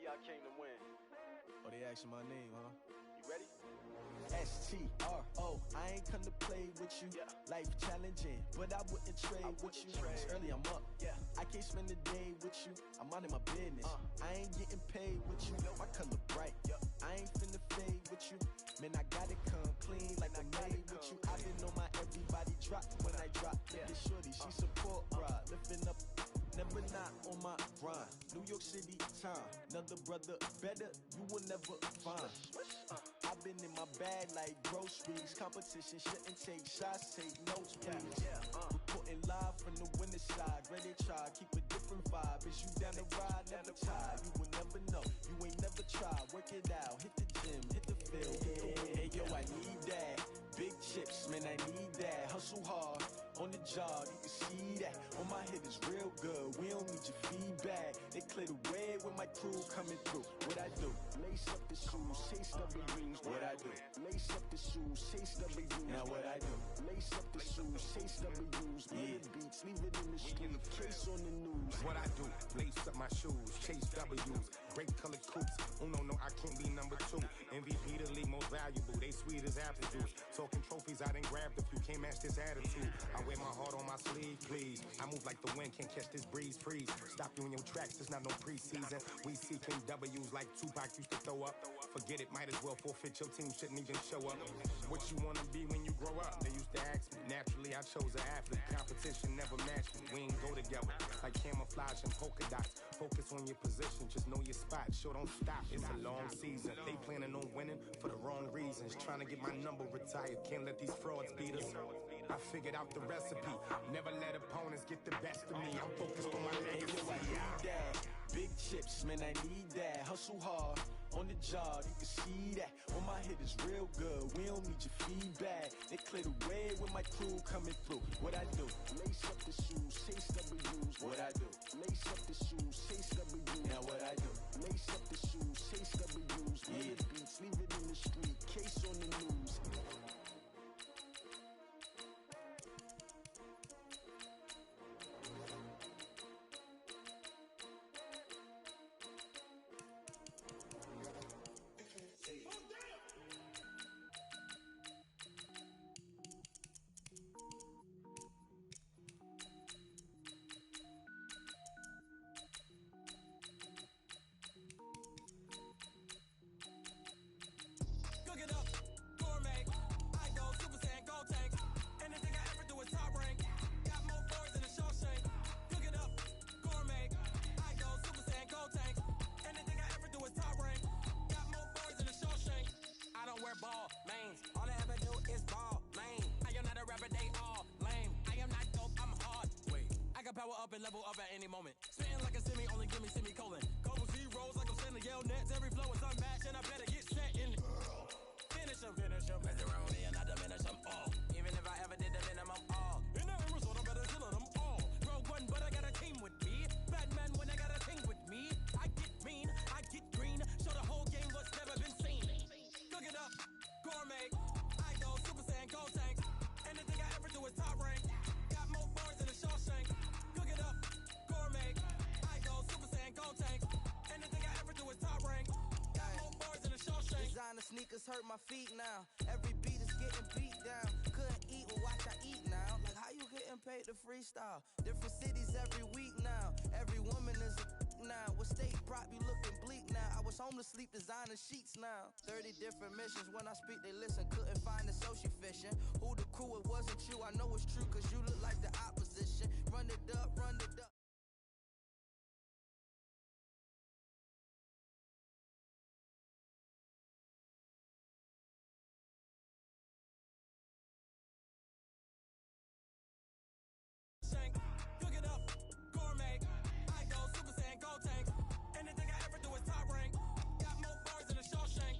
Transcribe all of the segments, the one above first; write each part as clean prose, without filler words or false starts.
I came to win. Oh, they asking my name, huh? You ready? S-T-R-O, I ain't come to play with you. Yeah. Life challenging, but I wouldn't trade with you. It's early, I'm up. Yeah. I can't spend the day with you. I'm out of my business. I ain't getting paid with you. My color bright. I ain't finna fade with you. Man, I gotta come clean like I made with you. I been on my everybody drop when I drop. Look at shorty, she support ride. Lifting up, never not on my grind. New York City time, another brother better, you will never find. I've been in my bag like groceries. Competition shouldn't take shots, take notes, please. Reporting live from the winter side. Ready to try, keep a different vibe. Is you down the ride, never tired. You will never know, you ain't never tried. Work it out, hit the gym, hit the field. Hey yo, I need that. Big chips, man, I need that. Hustle hard, on the job, you can see that. On my hit is real good, we don't need your feedback. They clear the way with my crew coming through. What I do? Lace up the shoes, chase double U's. What I do? Lace up the shoes, chase double U's. Now what I do? Lace up the shoes, chase double U's. Yeah, beats, leave it in the street, case on the news. What I do? Lace up my shoes, chase W's. Great colored coops. Oh no, I can't be number 2. MVP the league most valuable. They sweet as apple juice. Talking trophies, I done grabbed a few. Can't match this attitude. I wear my heart on my sleeve, please. I move like the wind, can't catch this breeze, freeze. Stop you in your tracks, it's not no preseason. We seeking W's like Tupac used to throw up. Forget it, might as well forfeit. Your team shouldn't even show up. What you wanna be when you grow up? They used to ask me. Naturally, I chose an athlete. Competition never matched me. We ain't go together like camouflage and polka dots. Focus on your position, just know your spot. Sure, don't stop. It's a long season. They planning on winning for the wrong reasons. Trying to get my number retired. Can't let these frauds beat us. I figured out the recipe. Never let opponents get the best of me. I'm focused on my legacy. I need that. Big chips, man, I need that. Hustle hard, on the job, you can see that. On my hit is real good, we don't need your feedback. They clear the way with my crew coming through. What I do? Lace up the shoes, chase W's. What I do? Lace up the shoes, chase W's. Now what I do? Lace up the shoes, chase W's. Yeah, beats, leave it in the street, case on the news. Cook it up, gourmet. I go Super Saiyan, gold tank. Anything I ever do is top rank. Got more floors than a Shawshank. Cook it up, gourmet. I go Super Saiyan, gold tank. Anything I ever do is top rank. Got more floors than a Shawshank. I don't wear ball lanes. All I ever do is ball lane. I am not a rapper, they all lame. I am not dope, I'm hard. Wait, I can power up and level up at any moment. Spitting like a semi, only give me semicolon. Couple zeros like I'm sending yell nets. Every flow is unmatched and I better get set in. Finish them, mess around me and I diminish them all. Even if I ever did the minimum, all. In the end result, I'm better than them all. Rogue one, but I got a team with me. Batman when I got a team with me. I get mean, I get green. Show the whole game what's never been seen. Cook it up, gourmet. I go Super Saiyan, gold tanks. Anything I ever do is top rank. Got more bars than a Shawshank. Cook it up, gourmet. I go Super Saiyan, gold tanks. Anything I ever do is top rank. Got more bars than a Shawshank. Designer sneakers hurt my feet now. Every beat is getting beat down. Couldn't eat, well watch I eat now. Like how you getting paid to freestyle? Different cities every week now. Every woman is a now. What state prop you looking bleak now? I was home to sleep designer sheets now. 30 different missions. When I speak they listen. Couldn't find the social fishing. Who the crew? It wasn't you. I know it's true cause you look like the opposition. Run it up, run it up. Cook it up, gourmet. I go Super Saiyan, gold tank. Anything I ever do is top rank. Got more bars than a Shawshank.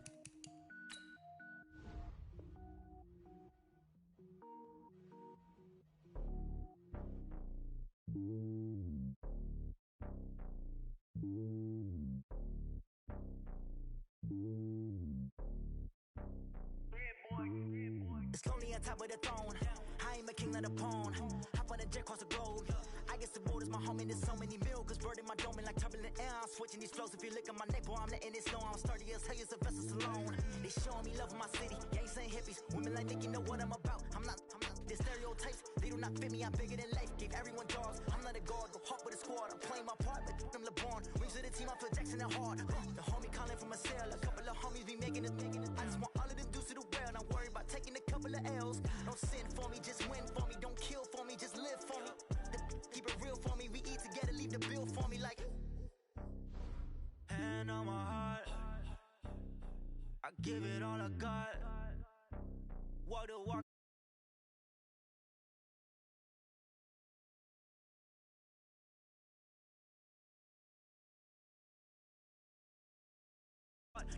It's lonely on top of the throne. I am a king of the pawn. Hop on a jet across the globe. I guess the road is my home and there's so many mil. Cause bird in my dome and like turbulent air. switching these flows. If you look at my neck, boy, I'm letting it slow. I'm sturdy as hell, as a vessel alone. They showing me love in my city. Gangs saying hippies. Women like Nick, you know what I'm about. I'm not the stereotypes. They do not fit me. I'm bigger than life. Gave everyone jobs. I'm not a guard. Go hard with a squad. I'm playing my part, but I'm LeBron. Rings to the team. I feel Jackson and hard. The homie calling from a cell. A couple of homies be making it. I just want all of them dudes to do well. Not worry about taking a couple of L's. Don't sin for me, just win for me. Don't kill for me, just live for me. Keep it real for me. We eat together, leave the bill for me like. Hand on my heart, I give it all I got. Walk the walk.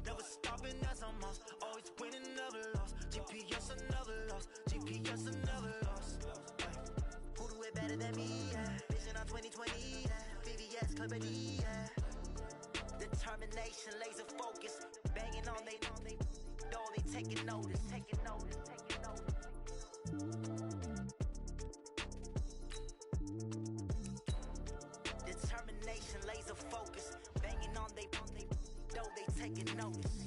Never stopping, that's a must. Always winning, never lost. GPS, another loss. GPS, another loss. Who do it better than me? Yeah. Vision on 2020. Yeah. VVS, Clarity. Yeah. Determination, laser focus. Banging on they door, they taking notice. Taking notice. Taking notice. Determination, laser focus. Banging on they door, they taking notice.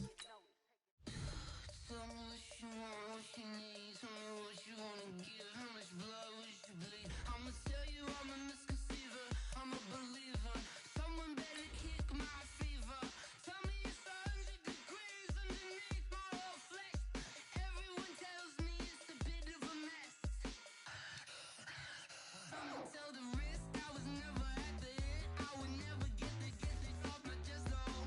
Tell me what you want, what you need. Tell me what you wanna give. How much blood would you bleed? I'ma tell you I'm a misconceiver. I'm a believer. Someone better kick my fever. Tell me it's 100 degrees underneath my whole flesh. Everyone tells me it's a bit of a mess. I'ma tell the risk I was never at the hit. I would never get it off my chest though.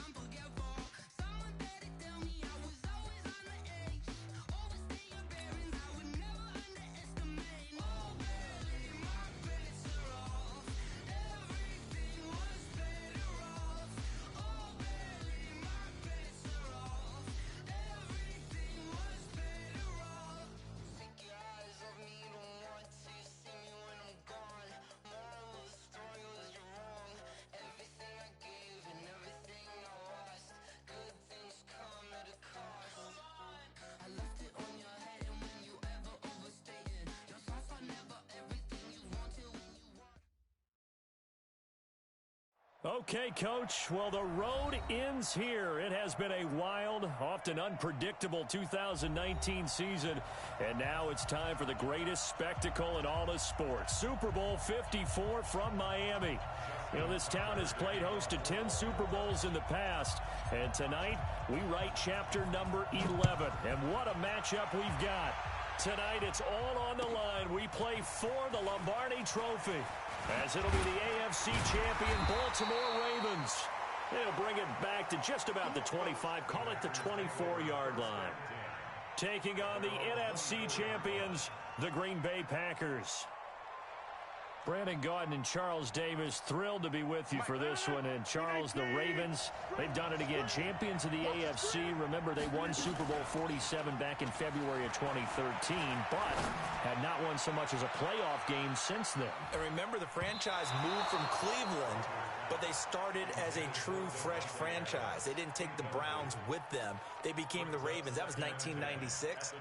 I'm forgetful. Someone better tell me I was always on the edge. Overstay your bearings, I would never underestimate. Oh baby, my bets are off. Everything was better off. Oh baby, my bets are off. Everything was better off. Take your eyes off me, don't want to see me when I'm gone. Moral of the story was you're wrong. Everything I gave and everything I lost. Good things come at a cost. I left it on your head, and when you ever overstay it, your thoughts are never everything you wanted when you want. Okay, Coach. Well, the road ends here. It has been a wild, often unpredictable 2019 season. And now it's time for the greatest spectacle in all of sports. Super Bowl 54 from Miami. You know, this town has played host to 10 Super Bowls in the past. And tonight, we write chapter number 11. And what a matchup we've got. Tonight, it's all on the line. We play for the Lombardi Trophy, as it'll be the AFC champion Baltimore Ravens. They'll bring it back to just about the 25, call it the 24-yard line. Taking on the NFC champions, the Green Bay Packers. Brandon Gaudin and Charles Davis, thrilled to be with you for this one. And Charles, the Ravens, they've done it again. Champions of the AFC. Remember, they won Super Bowl 47 back in February of 2013, but had not won so much as a playoff game since then. And remember, the franchise moved from Cleveland, but they started as a true fresh franchise. They didn't take the Browns with them. They became the Ravens. That was 1996.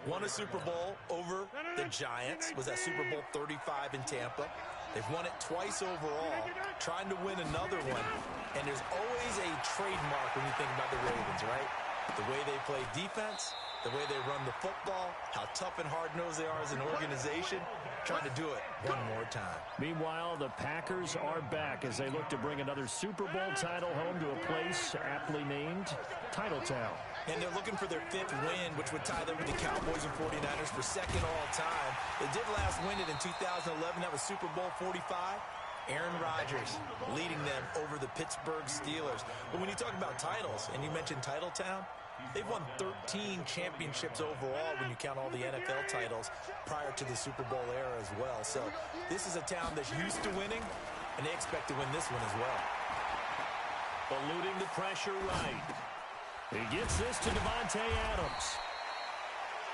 Won a Super Bowl over the Giants. Was that Super Bowl 35 in Tampa. They've won it twice overall, trying to win another one. And there's always a trademark when you think about the Ravens, right? The way they play defense, the way they run the football, how tough and hard-nosed they are as an organization, trying to do it one more time. Meanwhile, the Packers are back as they look to bring another Super Bowl title home to a place aptly named Titletown. And they're looking for their 5th win, which would tie them with the Cowboys and 49ers for 2nd all-time. They did last win it in 2011. That was Super Bowl 45. Aaron Rodgers leading them over the Pittsburgh Steelers. But when you talk about titles, and you mentioned Titletown, they've won 13 championships overall when you count all the NFL titles prior to the Super Bowl era as well. So this is a town that's used to winning, and they expect to win this one as well. Eluding the pressure right. He gets this to Devontae Adams.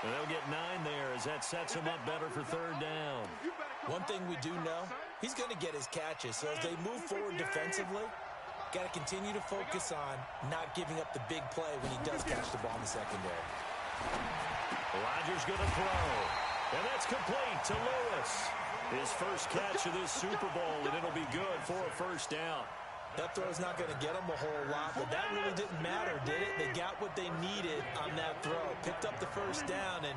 And they'll get 9 there as that sets him up better for 3rd down. One thing we do know, he's going to get his catches. So as they move forward defensively, got to continue to focus on not giving up the big play when he does catch the ball in the secondary. Rodgers going to throw. And that's complete to Lewis. His first catch of this Super Bowl, and it'll be good for a 1st down. That throw's not going to get them a whole lot, but that really didn't matter, did it? They got what they needed on that throw. Picked up the first down, and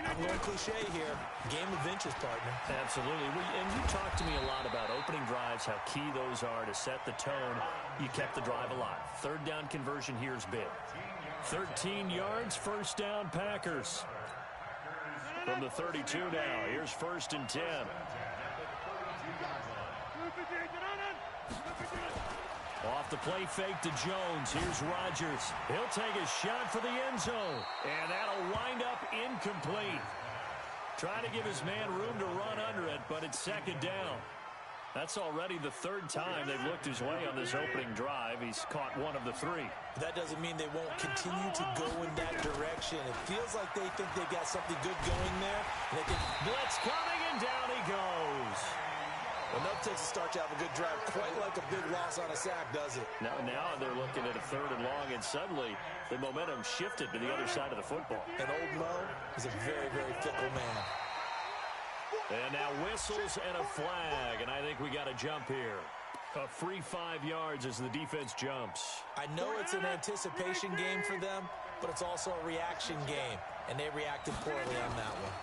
I'm going cliche here. Game of inches, partner. Absolutely. And you talked to me a lot about opening drives, how key those are to set the tone. You kept the drive alive. Third down conversion here is big. 13 yards, first down, Packers. From the 32 now, here's 1st and 10. Off the play fake to Jones. Here's Rodgers. He'll take a shot for the end zone. And that'll wind up incomplete. Trying to give his man room to run under it, but it's 2nd down. That's already the 3rd time they've looked his way on this opening drive. He's caught 1 of the 3. That doesn't mean they won't continue to go in that direction. It feels like they think they got something good going there. And they can blitz coming, and down he goes. Enough takes a start to have a good drive, quite like a big loss on a sack, does it? Now they're looking at a 3rd and long, and suddenly the momentum shifted to the other side of the football. And old Mo is a very, very fickle man. And now whistles and a flag, and I think we got a jump here. A free 5 yards as the defense jumps. I know it's an anticipation game for them, but it's also a reaction game, and they reacted poorly on that one.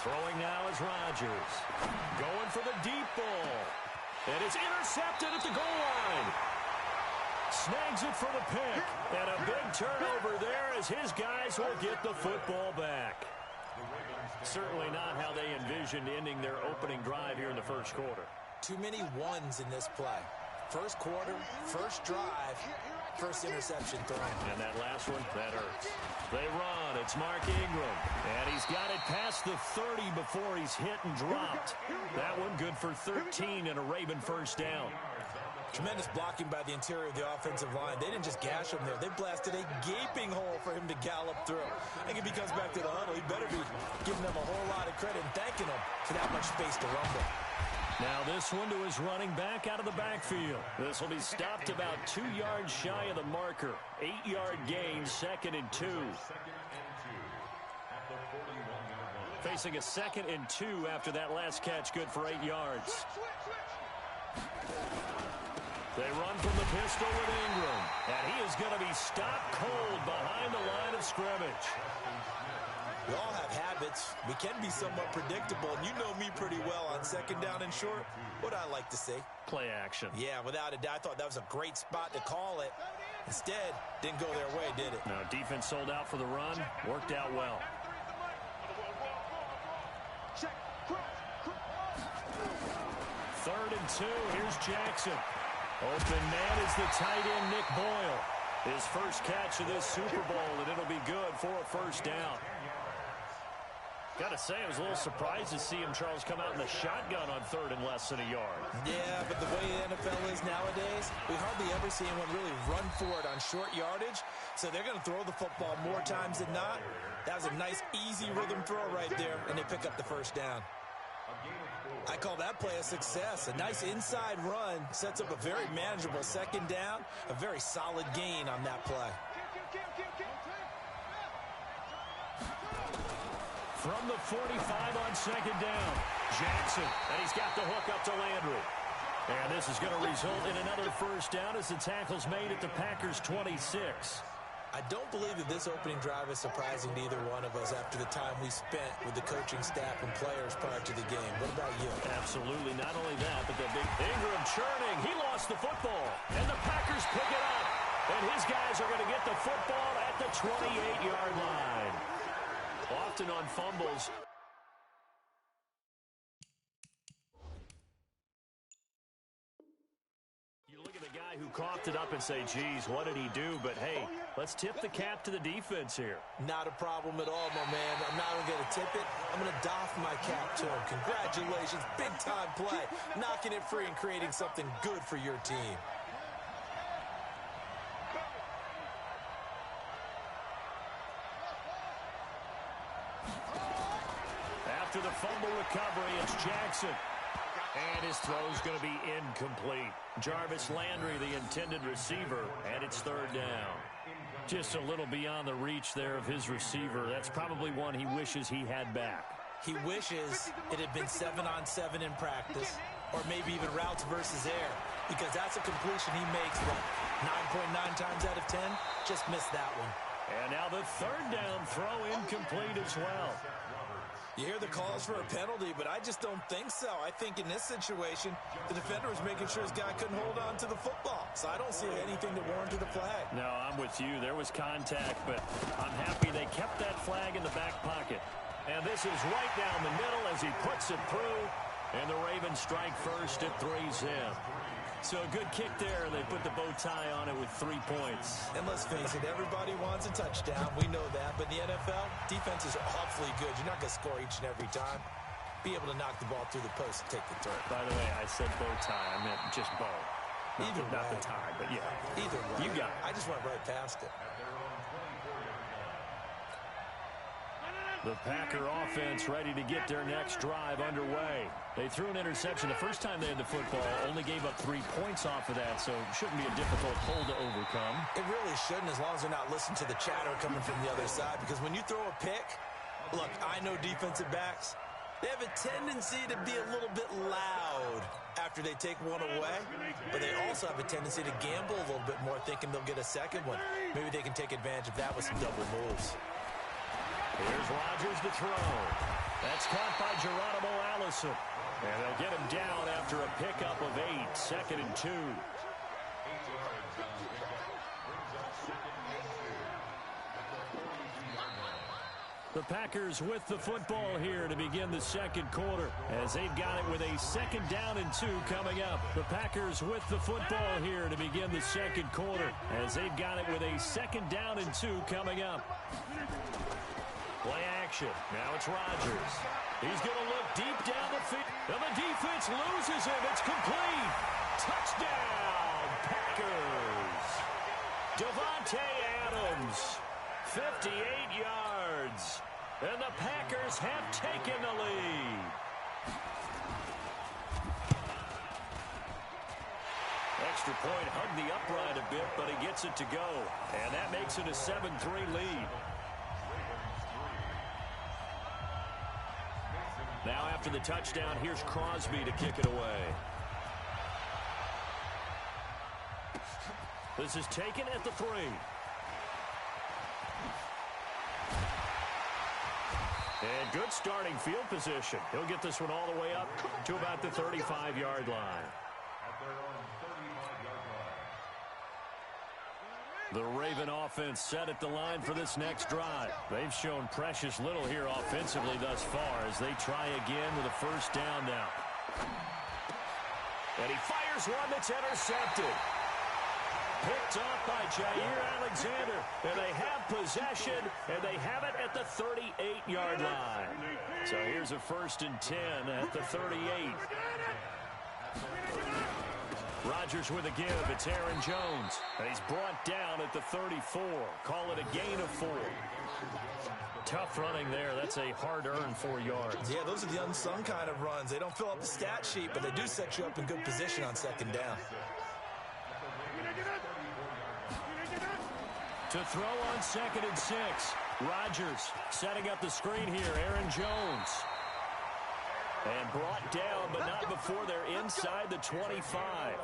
Throwing now is Rodgers. Going for the deep ball. And it's intercepted at the goal line. Snags it for the pick. And a big turnover there as his guys will get the football back. Certainly not how they envisioned ending their opening drive here in the first quarter. Too many ones in this play. First quarter, first drive, first interception thrown. And that last one, that hurts. They run. It's Mark Ingram. And he's got it past the 30 before he's hit and dropped. That one good for 13 and a Raven first down. Tremendous blocking by the interior of the offensive line. They didn't just gash him there. They blasted a gaping hole for him to gallop through. I think if he comes back to the huddle, he better be giving them a whole lot of credit and thanking them for that much space to rumble. Now this one to his running back out of the backfield. This will be stopped about 2 yards shy of the marker. 8-yard gain, 2nd and 2. Facing a 2nd and 2 after that last catch, good for 8 yards. They run from the pistol with Ingram. And he is going to be stopped cold behind the line of scrimmage. We all have habits. We can be somewhat predictable. And you know me pretty well on 2nd down and short. What I like to say? Play action. Yeah, without a doubt. I thought that was a great spot to call it. Instead, didn't go their way, did it? Now, defense sold out for the run. Worked out well. 3rd and 2. Here's Jackson. Open man is the tight end, Nick Boyle. His first catch of this Super Bowl, and it'll be good for a first down. Got to say, I was a little surprised to see him, Charles, come out in the shotgun on 3rd and less than a yard. Yeah, but the way the NFL is nowadays, we hardly ever see anyone really run for it on short yardage. So they're going to throw the football more times than not. That was a nice, easy rhythm throw right there, and they pick up the first down. I call that play a success. A nice inside run sets up a very manageable 2nd down, a very solid gain on that play. From the 45 on 2nd down, Jackson, and he's got the hook up to Landry. And this is going to result in another first down as the tackle's made at the Packers' 26. I don't believe that this opening drive is surprising to either one of us after the time we spent with the coaching staff and players prior to the game. What about you? Absolutely. Not only that, but the big Ingram churning. He lost the football, and the Packers pick it up. And his guys are going to get the football at the 28-yard line. Often on fumbles. Who coughed it up and say, geez, what did he do? But, hey, let's tip the cap to the defense here. Not a problem at all, my man. I'm not even going to tip it. I'm going to doff my cap to him. Congratulations. Big-time play. Knocking it free and creating something good for your team. After the fumble recovery, it's Jackson. And his throw's going to be incomplete. Jarvis Landry, the intended receiver, and it's 3rd down. Just a little beyond the reach there of his receiver. That's probably one he wishes he had back. He wishes it had been 7-on-7 in practice, or maybe even routes versus air. because that's a completion he makes, what, 9.9 times out of 10? Just missed that one. And now the third down throw incomplete as well. You hear the calls for a penalty, but I just don't think so. I think in this situation, the defender was making sure his guy couldn't hold on to the football. So I don't see anything that warranted a flag. No, I'm with you. There was contact, but I'm happy they kept that flag in the back pocket. And this is right down the middle as he puts it through. And the Ravens strike first at 3-zip. So a good kick there. They put the bow tie on it with 3 points. And let's face it, everybody wants a touchdown. We know that. But in the NFL, defenses are awfully good. You're not going to score each and every time. Be able to knock the ball through the post and take the throw. By the way, I said bow tie. I meant just bow. Not the tie, but yeah. Either way. You got it. I just went right past it. The Packer offense ready to get their next drive underway. They threw an interception the first time they had the football, only gave up 3 points off of that, so it shouldn't be a difficult hole to overcome. It really shouldn't, as long as they're not listening to the chatter coming from the other side, because when you throw a pick, look, I know defensive backs, they have a tendency to be a little bit loud after they take one away, but they also have a tendency to gamble a little bit more, thinking they'll get a second one. Maybe they can take advantage of that with some double moves. Here's Rodgers to throw. That's caught by Geronimo Allison. And they'll get him down after a pickup of 8, 2nd and 2. The Packers with the football here to begin the second quarter as they've got it with a 2nd down and 2 coming up. The Packers with the football here to begin the second quarter as they've got it with a 2nd down and 2 coming up. Play action. Now it's Rodgers. He's going to look deep down the field. And the defense loses him. It's complete. Touchdown, Packers. Devontae Adams, 58 yards. And the Packers have taken the lead. Extra point hugged the upright a bit, but he gets it to go. And that makes it a 7-3 lead. Now after the touchdown, here's Crosby to kick it away. This is taken at the 3. And good starting field position. He'll get this one all the way up to about the 35-yard line. The Raven offense set at the line for this next drive. They've shown precious little here offensively thus far as they try again with a 1st down now. And he fires one that's intercepted. Picked off by Jair Alexander. And they have possession, and they have it at the 38-yard line. So here's a 1st and 10 at the 38. Rodgers with a give. It's Aaron Jones. And he's brought down at the 34. Call it a gain of 4. Tough running there. That's a hard-earned 4 yards. Yeah, those are the unsung kind of runs. They don't fill up the stat sheet, but they do set you up in good position on 2nd down. To throw on 2nd and 6. Rodgers setting up the screen here. Aaron Jones. And brought down, but not before they're inside the 25.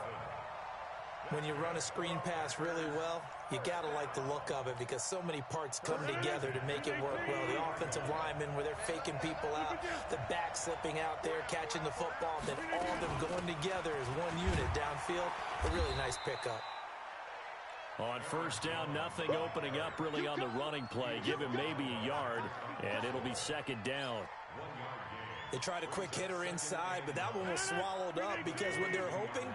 When you run a screen pass really well, you got to like the look of it because so many parts come together to make it work well. The offensive linemen, where they're faking people out, the back slipping out there, catching the football, then all of them going together as one unit downfield. A really nice pickup. On 1st down, nothing opening up really on the running play. Give him maybe a yard, and it'll be 2nd down. They tried a quick hitter inside, but that one was swallowed up because when they're hoping,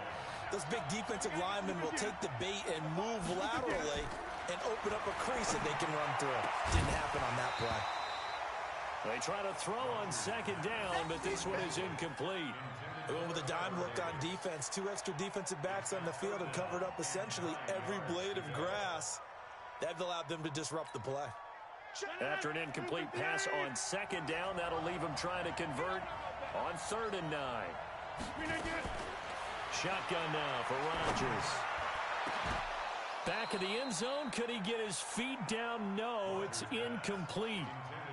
those big defensive linemen will take the bait and move laterally and open up a crease that they can run through. Didn't happen on that play. They try to throw on 2nd down, but this one is incomplete. They went with a dime look on defense. 2 extra defensive backs on the field and covered up essentially every blade of grass. That allowed them to disrupt the play. After an incomplete pass on 2nd down, that'll leave him trying to convert on 3rd and 9. Shotgun now for Rodgers. Back of the end zone. Could he get his feet down? No, it's incomplete.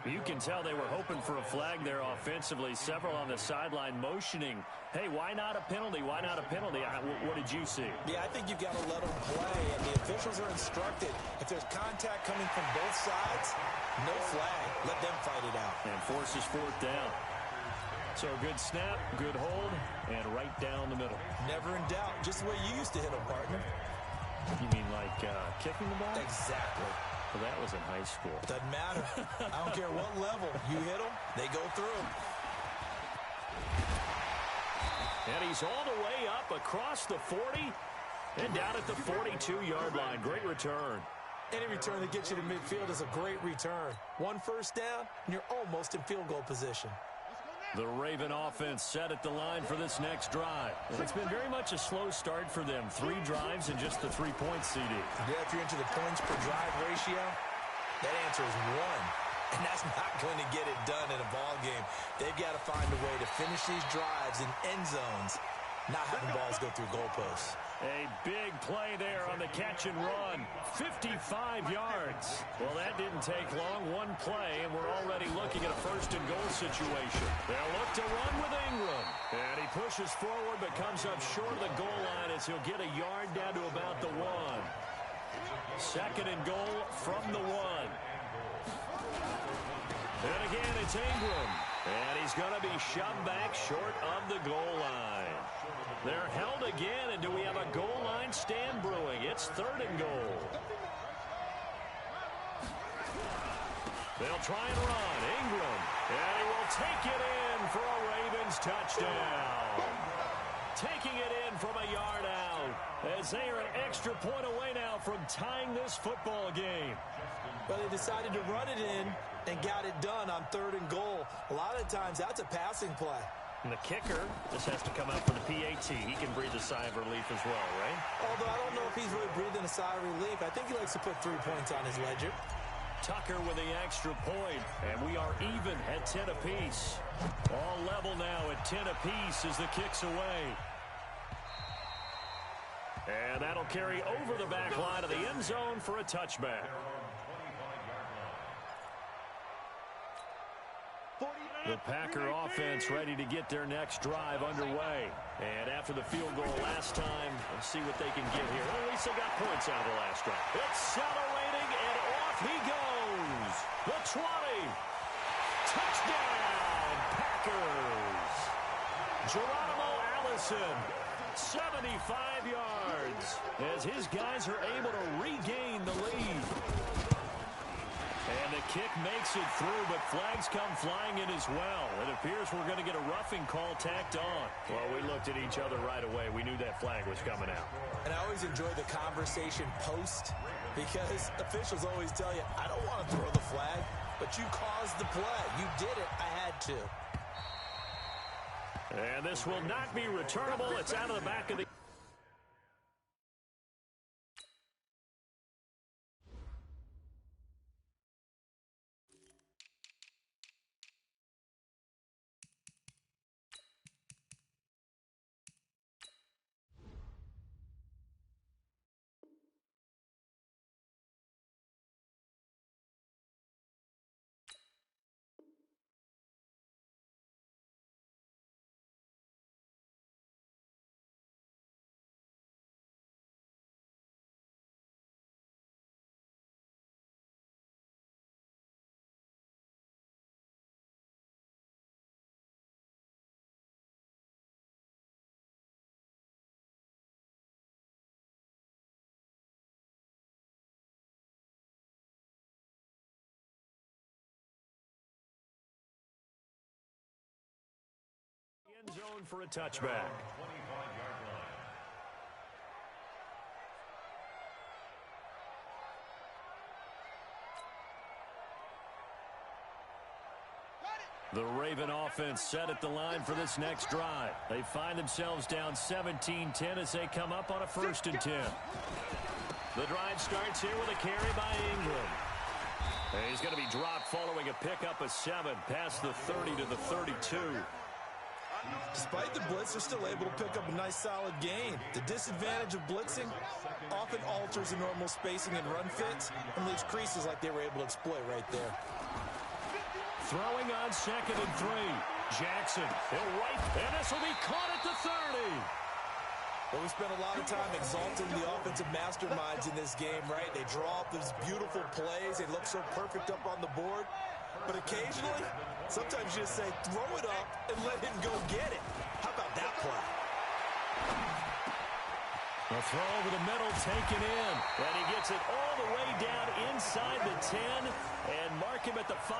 You can tell they were hoping for a flag there offensively. Several on the sideline motioning, hey, why not a penalty? Why not a penalty? What did you see? Yeah, I think you've got to let them play, and the officials are instructed. If there's contact coming from both sides, no flag. Let them fight it out. And forces fourth down. So a good snap, good hold, and right down the middle. Never in doubt. Just the way you used to hit them, partner. You mean like kicking the ball? Exactly. Well, that was in high school. Doesn't matter. I don't care what level. You hit them, they go through. And he's all the way up across the 40 and down at the 42-yard line. Great return. Any return that gets you to midfield is a great return. One first down, and you're almost in field goal position. The Raven offense set at the line for this next drive. It's been very much a slow start for them. 3 drives and just the 3 points, CD. Yeah, if you're into the points per drive ratio, that answer is 1. And that's not going to get it done in a ball game. They've got to find a way to finish these drives in end zones, not having balls go through goalposts. A big play there on the catch and run. 55 yards. Well, that didn't take long. One play, and we're already looking at a first-and-goal situation. They'll look to run with Ingram. And he pushes forward but comes up short of the goal line as he'll get a yard down to about the 1. Second and goal from the 1. And again, it's Ingram. And he's going to be shoved back short of the goal line. They're held again, and do we have a goal line stand brewing? It's third and goal. They'll try and run. Ingram. And he will take it in for a Ravens touchdown. Taking it in from a yard out as they are an extra point away now from tying this football game. Well, they decided to run it in and got it done on third and goal. A lot of times, that's a passing play. And the kicker just has to come out for the PAT. He can breathe a sigh of relief as well, right? Although I don't know if he's really breathing a sigh of relief. I think he likes to put 3 points on his ledger. Tucker with the extra point, and we are even at 10 apiece. All level now at 10 apiece as the kick's away. And that'll carry over the back line of the end zone for a touchback. The Packer offense ready to get their next drive underway. And after the field goal last time, let's see what they can get here. Well, at least they got points out of the last drive. Accelerating, and off he goes. The 20. Touchdown, Packers. Geronimo Allison, 75 yards, as his guys are able to regain the lead. And the kick makes it through, but flags come flying in as well. It appears we're going to get a roughing call tacked on. Well, we looked at each other right away. We knew that flag was coming out. And I always enjoy the conversation post, because officials always tell you, I don't want to throw the flag, but you caused the play. You did it. I had to. And this will not be returnable. It's out of the back of the... End zone for a touchback. The Raven offense set at the line for this next drive. They find themselves down 17-10 as they come up on a 1st and 10. The drive starts here with a carry by Ingram. And he's going to be dropped following a pickup of 7 past the 30 to the 32. Despite the blitz, they're still able to pick up a nice solid gain. The disadvantage of blitzing often alters the normal spacing and run fits and leaves creases like they were able to exploit right there. throwing on 2nd and 3. Jackson, he'll right, and this will be caught at the 30. Well, we spent a lot of time exalting the offensive masterminds in this game, right? They draw up these beautiful plays. They look so perfect up on the board. But occasionally, sometimes you just say, throw it up and let him go get it. How about that play? A throw over the middle, taken in. And he gets it all the way down inside the 10 and mark him at the 5.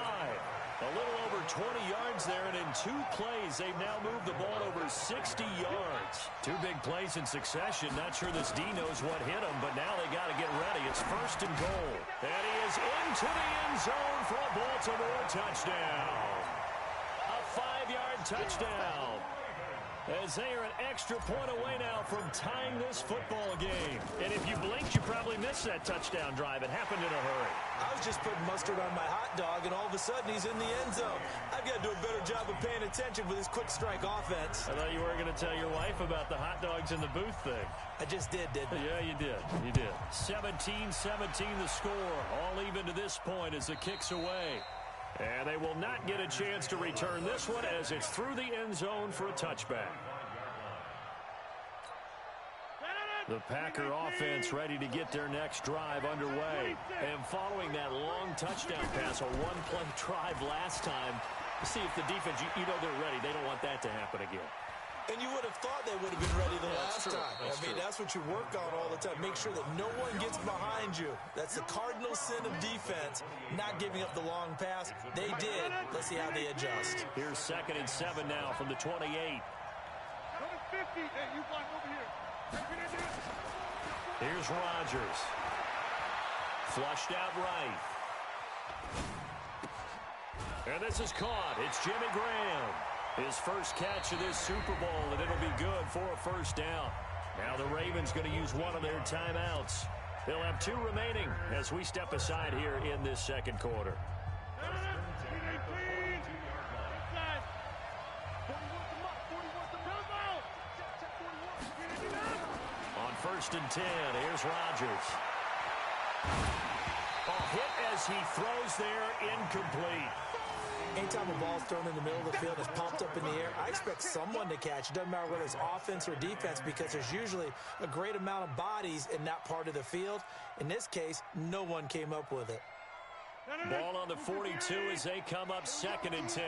A little over 20 yards there, and in 2 plays, they've now moved the ball over 60 yards. 2 big plays in succession. Not sure this D knows what hit him, but now they got to get ready. It's 1st and goal. And he is into the end zone for a Baltimore touchdown. A 5-yard touchdown. As they are an extra point away now from tying this football game. And if you blinked, you probably missed that touchdown drive. It happened in a hurry. I was just putting mustard on my hot dog, and all of a sudden he's in the end zone. I've got to do a better job of paying attention with this quick strike offense. I thought you were going to tell your wife about the hot dogs in the booth thing. I just did, didn't I? Yeah, you did. You did. 17-17 the score. All even to this point as the kick's away. And they will not get a chance to return this one as it's through the end zone for a touchback. The Packer offense ready to get their next drive underway. And following that long touchdown pass, a one-play drive last time, see if the defense, you know they're ready. They don't want that to happen again. And you would have thought they would have been ready the last time. That's what you work on all the time. Make sure that no one gets behind you. That's the cardinal sin of defense, not giving up the long pass. They did. Let's see how they adjust. Here's 2nd and 7 now from the 28. Here's Rodgers. Flushed out right. And this is caught. It's Jimmy Graham. His first catch of this Super Bowl, and it'll be good for a first down. Now the Ravens going to use one of their timeouts. They'll have 2 remaining as we step aside here in this second quarter. On 1st and 10, here's Rodgers. A hit as he throws there, incomplete. Anytime a ball's thrown in the middle of the field and it's popped up in the air, I expect someone to catch. It doesn't matter whether it's offense or defense because there's usually a great amount of bodies in that part of the field. In this case, no one came up with it. Ball on the 42 as they come up 2nd and 10.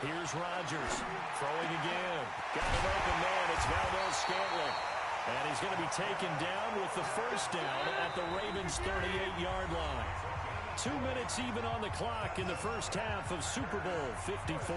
Here's Rodgers throwing again. Got an open man. It's Valdez-Scantling. And he's going to be taken down with the first down at the Ravens' 38-yard line. 2 minutes even on the clock in the first half of Super Bowl 54.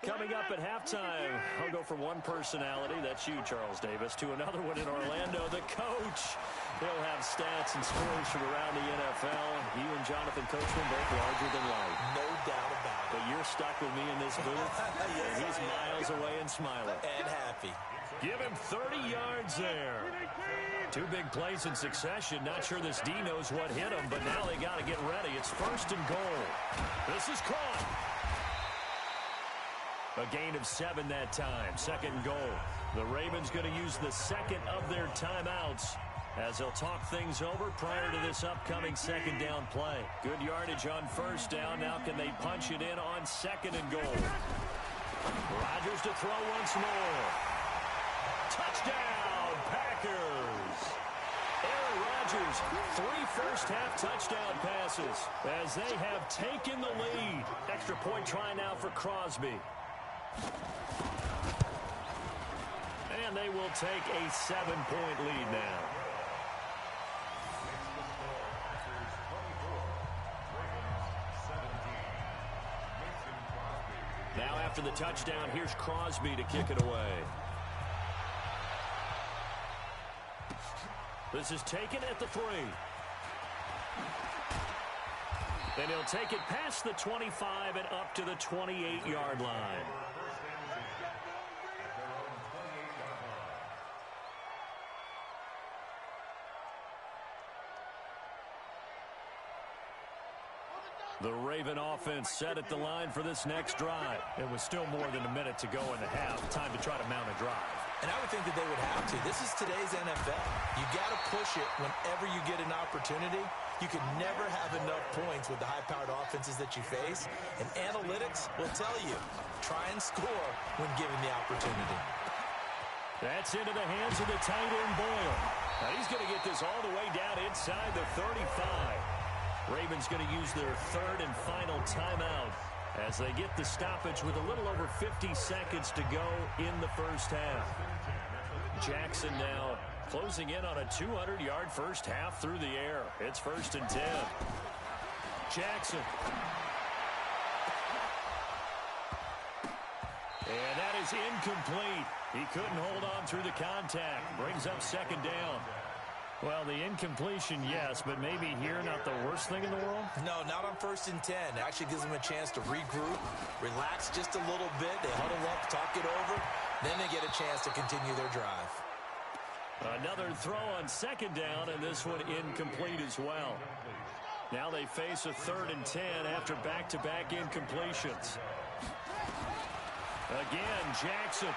Coming up at halftime, I'll go from one personality, that's you, Charles Davis, to another one in Orlando, the coach. He'll have stats and scores from around the NFL. You and Jonathan Coachman both larger than life. No doubt about it. But you're stuck with me in this booth, Yes, and he's miles away and smiling. And happy. Give him 30 yards there. 2 big plays in succession. Not sure this D knows what hit him, but now they got to get ready. It's 1st and goal. This is caught. A gain of 7 that time. 2nd and goal. The Ravens going to use the second of their timeouts as they'll talk things over prior to this upcoming 2nd down play. Good yardage on 1st down. Now can they punch it in on 2nd and goal? Rodgers to throw once more. Touchdown, Packers. Aaron Rodgers, 3 first-half touchdown passes as they have taken the lead. Extra point try now for Crosby. And and they will take a 7-point lead now. Now after the touchdown, here's Crosby to kick it away. This is taken at the 3. And he'll take it past the 25 and up to the 28-yard line. The Raven offense set at the line for this next drive. It was still more than a minute to go in the half. Time to try to mount a drive. And I would think that they would have to. This is today's NFL. You got to push it whenever you get an opportunity. You can never have enough points with the high-powered offenses that you face. And analytics will tell you, try and score when given the opportunity. That's into the hands of the tight end Boyle. Now he's going to get this all the way down inside the 35. Ravens going to use their third and final timeout as they get the stoppage with a little over 50 seconds to go in the first half. Jackson now closing in on a 200-yard first half through the air. It's 1st and 10. Jackson. And that is incomplete. He couldn't hold on through the contact. Brings up 2nd down. Well, the incompletion, yes, but maybe here not the worst thing in the world? No, not on 1st and 10. It actually gives them a chance to regroup, relax just a little bit. They huddle up, talk it over. Then they get a chance to continue their drive. Another throw on 2nd down, and this one incomplete as well. Now they face a 3rd and 10 after back-to-back incompletions. Again, Jackson.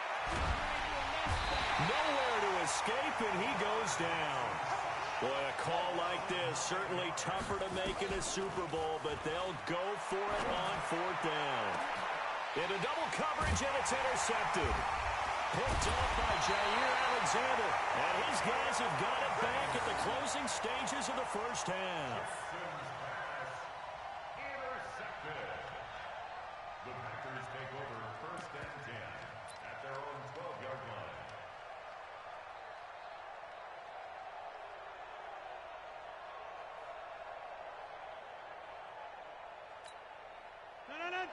Nowhere to escape, and he goes down. Boy, a call like this, certainly tougher to make in a Super Bowl, but they'll go for it on 4th down. Into double coverage, and it's intercepted. Picked off by Jair Alexander, and his guys have got it back at the closing stages of the first half. Intercepted. The Packers take over 1st and 10 at their own 12-yard line.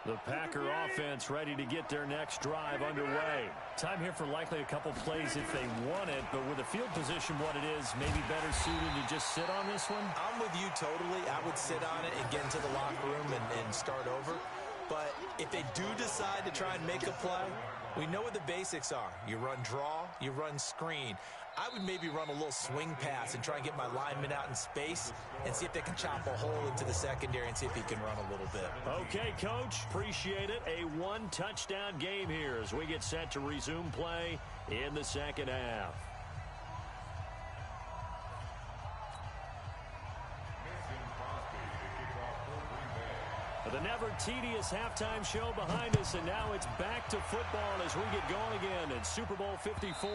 The Packer offense ready to get their next drive underway. Time here for likely a couple plays if they want it, but with the field position what it is, maybe better suited to just sit on this one? I'm with you totally. I would sit on it and get into the locker room and start over. But if they do decide to try and make a play, we know what the basics are. You run draw, you run screen. I would maybe run a little swing pass and try and get my lineman out in space and see if they can chop a hole into the secondary and see if he can run a little bit. Okay, Coach. Appreciate it. A one-touchdown game here as we get set to resume play in the second half. The never-tedious halftime show behind us, and now it's back to football as we get going again in Super Bowl 54.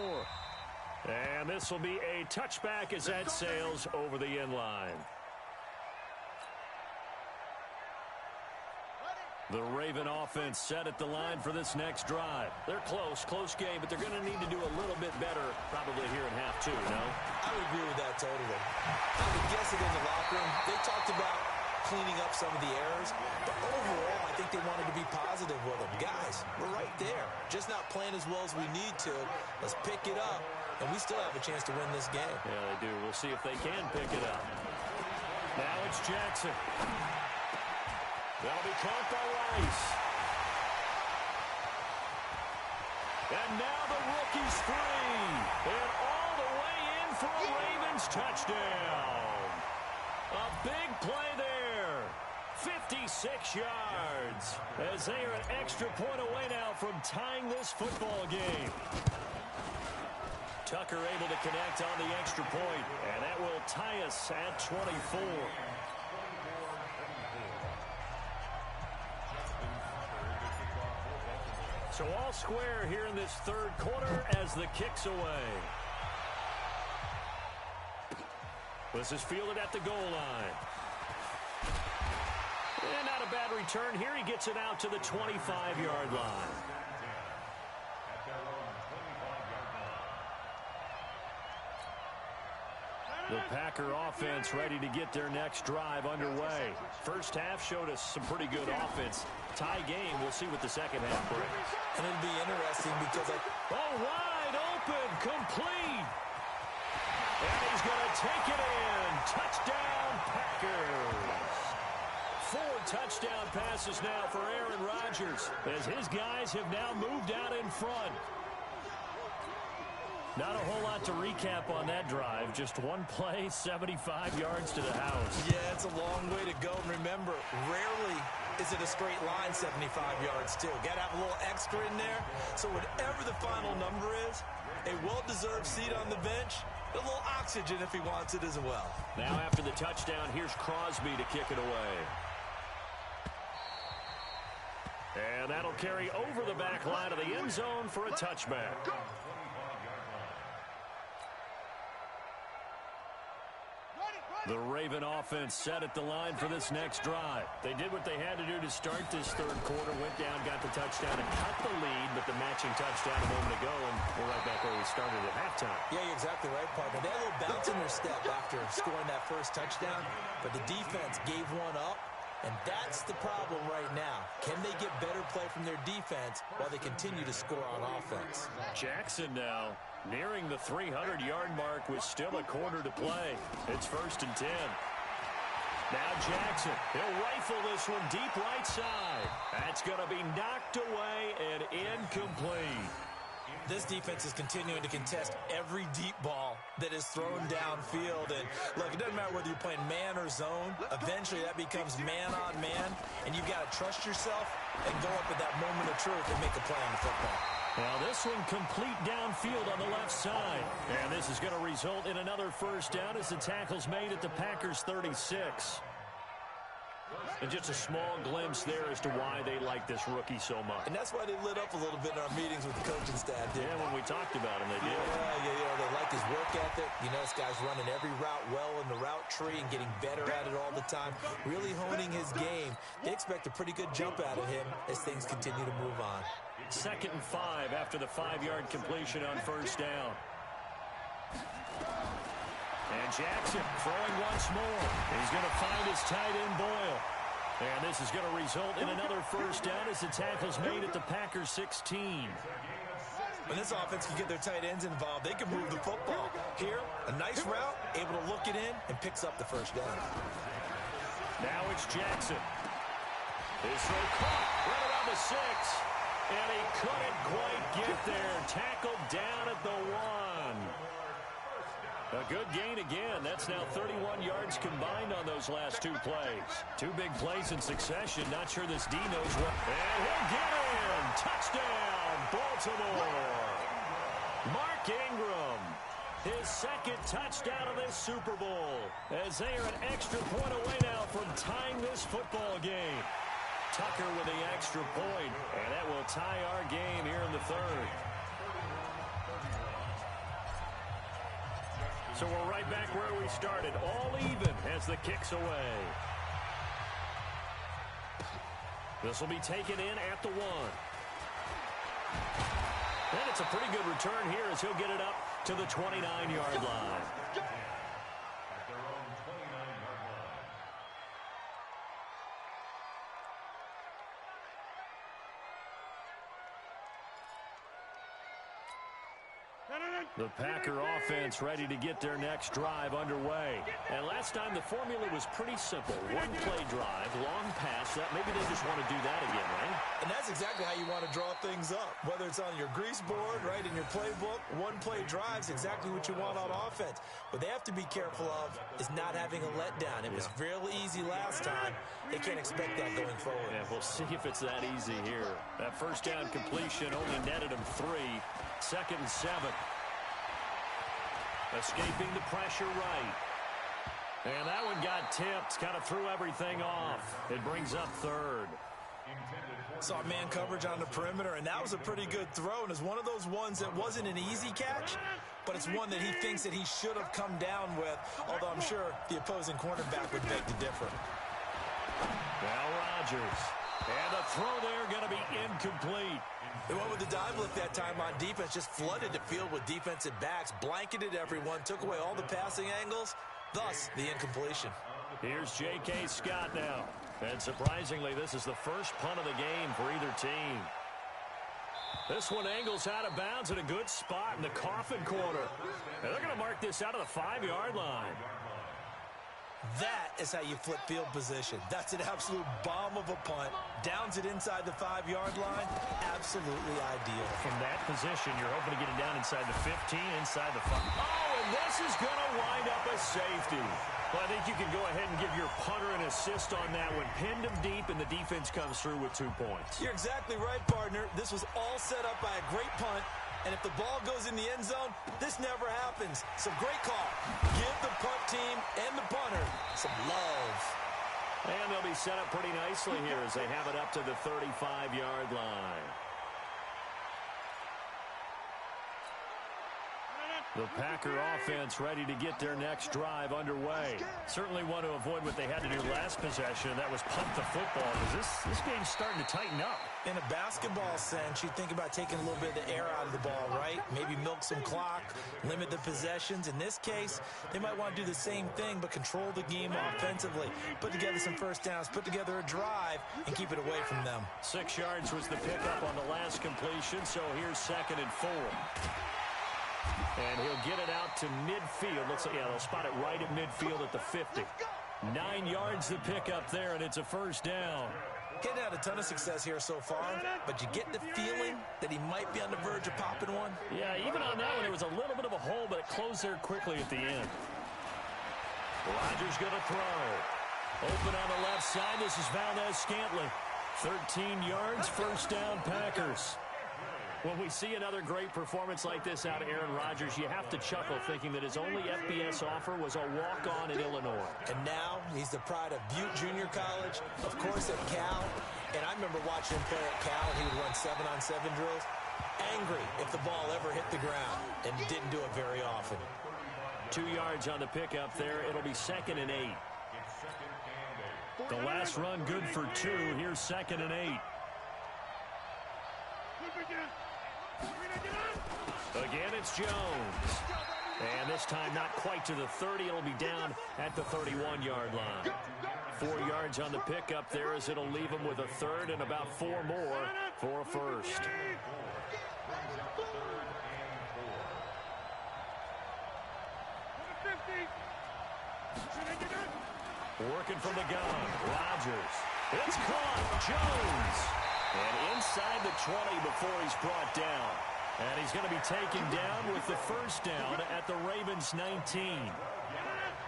And this will be a touchback as that sails over the end line. The Raven offense set at the line for this next drive. They're close game, but they're going to need to do a little bit better probably here in half two, no? I would agree with that totally. I would guess it in the locker room. They talked about cleaning up some of the errors, but overall, I think they wanted to be positive with them. Guys, we're right there. Just not playing as well as we need to. Let's pick it up, and we still have a chance to win this game. Yeah, they do. We'll see if they can pick it up. Now it's Jackson. That'll be caught by Rice. And now the rookie's free. And all the way in for a Ravens touchdown. A big play there. 56 yards. As they are an extra point away now from tying this football game. Tucker able to connect on the extra point, and that will tie us at 24. So all square here in this third quarter as the kick's away. This is fielded at the goal line. And not a bad return here. He gets it out to the 25-yard line. The Packer offense ready to get their next drive underway. First half showed us some pretty good offense. Tie game. We'll see what the second half brings. And it'll be interesting because wide open, complete. And he's going to take it in. Touchdown, Packers. 4 touchdown passes now for Aaron Rodgers as his guys have now moved out in front. Not a whole lot to recap on that drive. Just one play, 75 yards to the house. Yeah, it's a long way to go. And remember, rarely is it a straight line 75 yards, too. Got to have a little extra in there. So whatever the final number is, a well-deserved seat on the bench, a little oxygen if he wants it as well. Now after the touchdown, here's Crosby to kick it away. And that'll carry over the back line of the end zone for a touchback. The Raven offense set at the line for this next drive. They did what they had to do to start this third quarter, went down, got the touchdown, and cut the lead, but the matching touchdown a moment ago, and we're right back where we started at halftime. Yeah, you're exactly right, partner. They had a little bounce in their step after scoring that first touchdown, but the defense gave one up, and that's the problem right now. Can they get better play from their defense while they continue to score on offense? Jackson now nearing the 300-yard mark with still a quarter to play. It's 1st and 10. Now Jackson, he'll rifle this one deep right side. That's going to be knocked away and incomplete. This defense is continuing to contest every deep ball that is thrown downfield. And look, it doesn't matter whether you're playing man or zone. Eventually that becomes man on man, and you've got to trust yourself and go up at that moment of truth and make a play on the football. Now this one complete downfield on the left side. And this is going to result in another first down as the tackle's made at the Packers 36. And just a small glimpse there as to why they like this rookie so much. And that's why they lit up a little bit in our meetings with the coaching staff, didn't they? When we talked about him, they did. Yeah, they like his work ethic. You know, this guy's running every route well in the route tree and getting better at it all the time, really honing his game. They expect a pretty good jump out of him as things continue to move on. 2nd and 5 after the 5-yard completion on first down. And Jackson throwing once more. He's going to find his tight end Boyle. And this is going to result in another first down as the tackle's made at the Packers 16. When this offense can get their tight ends involved, they can move the football. Here, a nice route, able to look it in, and picks up the first down. Now it's Jackson. His throw caught right around the 6. And he couldn't quite get there. Tackled down at the 1. A good gain again. That's now 31 yards combined on those last 2 plays. 2 big plays in succession. Not sure this D knows what. And he'll get in. Touchdown, Baltimore. Mark Ingram, his 2nd touchdown of this Super Bowl, as they are an extra point away now from tying this football game. Tucker with the extra point, and that will tie our game here in the 3rd. So we're right back where we started, all even as the kick's away. This will be taken in at the 1. And it's a pretty good return here as he'll get it up to the 29-yard line. At their own 29-yard line. The Packer offense ready to get their next drive underway. And last time the formula was pretty simple. 1-play drive, long pass. Maybe they just want to do that again, right? And that's exactly how you want to draw things up. Whether it's on your grease board, right, in your playbook, 1-play drive's exactly what you want on offense. What they have to be careful of is not having a letdown. It was real easy last time. They can't expect that going forward. Yeah, we'll see if it's that easy here. That first down completion only netted him 3. 2nd and 7. Escaping the pressure right. And that one got tipped. Kind of threw everything off. It brings up 3rd. Saw man coverage on the perimeter, and that was a pretty good throw. And it's one of those ones that wasn't an easy catch, but it's one that he thinks that he should have come down with, although I'm sure the opposing cornerback would beg to differ. Now Rodgers. And the throw there going to be incomplete. They went with the dive look that time on defense, just flooded the field with defensive backs, blanketed everyone, took away all the passing angles, thus the incompletion. Here's J.K. Scott now. And surprisingly, this is the first punt of the game for either team. This one angles out of bounds at a good spot in the coffin corner. And they're going to mark this out of the 5-yard line. That is how you flip field position. That's an absolute bomb of a punt. Downs it inside the 5-yard line. Absolutely ideal. From that position, you're hoping to get it down inside the 15, inside the 5. Oh, and this is going to wind up a safety. Well, I think you can go ahead and give your punter an assist on that one. Pinned him deep, and the defense comes through with 2 points. You're exactly right, partner. This was all set up by a great punt. And if the ball goes in the end zone, this never happens. So great call. Give the punt team and the punter some love. And they'll be set up pretty nicely here as they have it up to the 35-yard line. The Packer offense ready to get their next drive underway. Certainly want to avoid what they had to do last possession, and that was punt the football, because this game's starting to tighten up. In a basketball sense, you think about taking a little bit of the air out of the ball, right? Maybe milk some clock, limit the possessions. In this case, they might want to do the same thing, but control the game offensively. Put together some first downs, put together a drive, and keep it away from them. 6 yards was the pickup on the last completion, so here's 2nd and 4. And he'll get it out to midfield. Looks like, yeah, they'll spot it right at midfield at the 50. 9 yards the pickup there, and it's a first down. Getting had a ton of success here so far, but you get the feeling that he might be on the verge of popping one. Yeah, even on that one, there was a little bit of a hole, but it closed there quickly at the end. Rodgers going to throw. Open on the left side. This is Valdez-Scantling. 13 yards, first down, Packers. When we see another great performance like this out of Aaron Rodgers, you have to chuckle thinking that his only FBS offer was a walk-on in Illinois. And now he's the pride of Butte Junior College, of course at Cal. And I remember watching him play at Cal. He would run 7-on-7 drills. Angry if the ball ever hit the ground, and didn't do it very often. 2 yards on the pickup there. It'll be 2nd and 8. The last run good for 2. Here's 2nd and 8. Again, it's Jones. And this time not quite to the 30. It'll be down at the 31-yard line. 4 yards on the pickup there as it'll leave him with a 3rd and about 4 more for a first. Working from the gun. Rodgers. It's caught. Jones. And inside the 20 before he's brought down. And he's going to be taken down with the first down at the Ravens 19.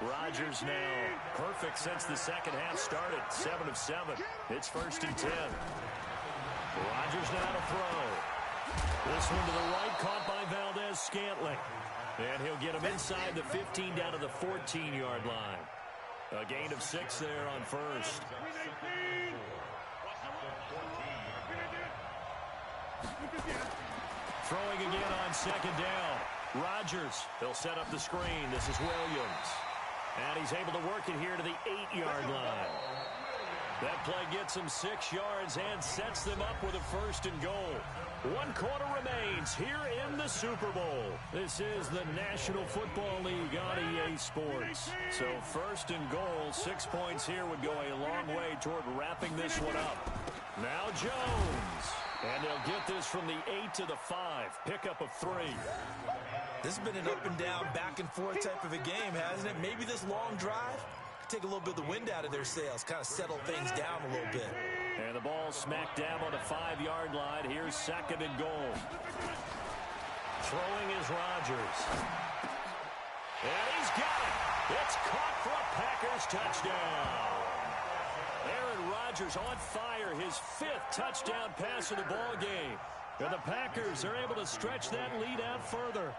Rodgers now perfect since the second half started. 7 of 7. It's 1st and 10. Rodgers now to throw. This one to the right, caught by Valdez-Scantling. And he'll get him inside the 15 down to the 14-yard line. A gain of 6 there on first. Throwing again on 2nd down. Rodgers, he'll set up the screen. This is Williams. And he's able to work it here to the 8-yard line. That play gets him 6 yards and sets them up with a 1st and goal. 1 quarter remains here in the Super Bowl. This is the National Football League on EA Sports. So 1st and goal, 6 points here would go a long way toward wrapping this one up. Now Jones. And they'll get this from the 8 to the 5. Pickup of 3. This has been an up and down, back and forth type of a game, hasn't it? Maybe this long drive could take a little bit of the wind out of their sails, kind of settle things down a little bit. And the ball smack dab on the 5-yard line. Here's 2nd and goal. Throwing is Rodgers. And he's got it. It's caught for a Packers touchdown. Aaron Rodgers on fire, his 5th touchdown pass of the ball game. And the Packers are able to stretch that lead out further.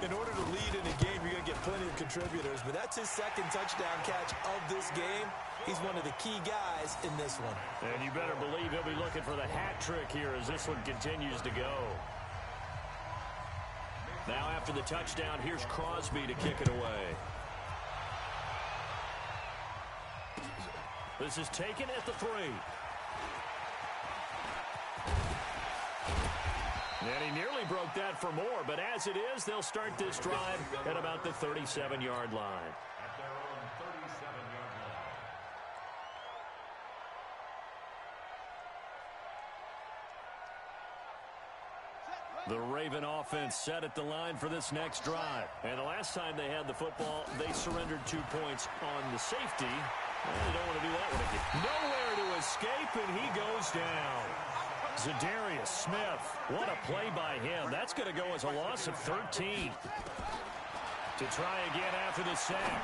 In order to lead in a game, you're going to get plenty of contributors, but that's his 2nd touchdown catch of this game. He's one of the key guys in this one. And you better believe he'll be looking for the hat trick here as this one continues to go. Now after the touchdown, here's Crosby to kick it away. This is taken at the 3. And he nearly broke that for more, but as it is, they'll start this drive at about the 37-yard line. At their own 37-yard line. The Raven offense set at the line for this next drive. And the last time they had the football, they surrendered 2 points on the safety. Well, they don't want to do that one again. Nowhere to escape, and he goes down. Zadarius Smith, what a play by him. That's going to go as a loss of 13. To try again after the sack.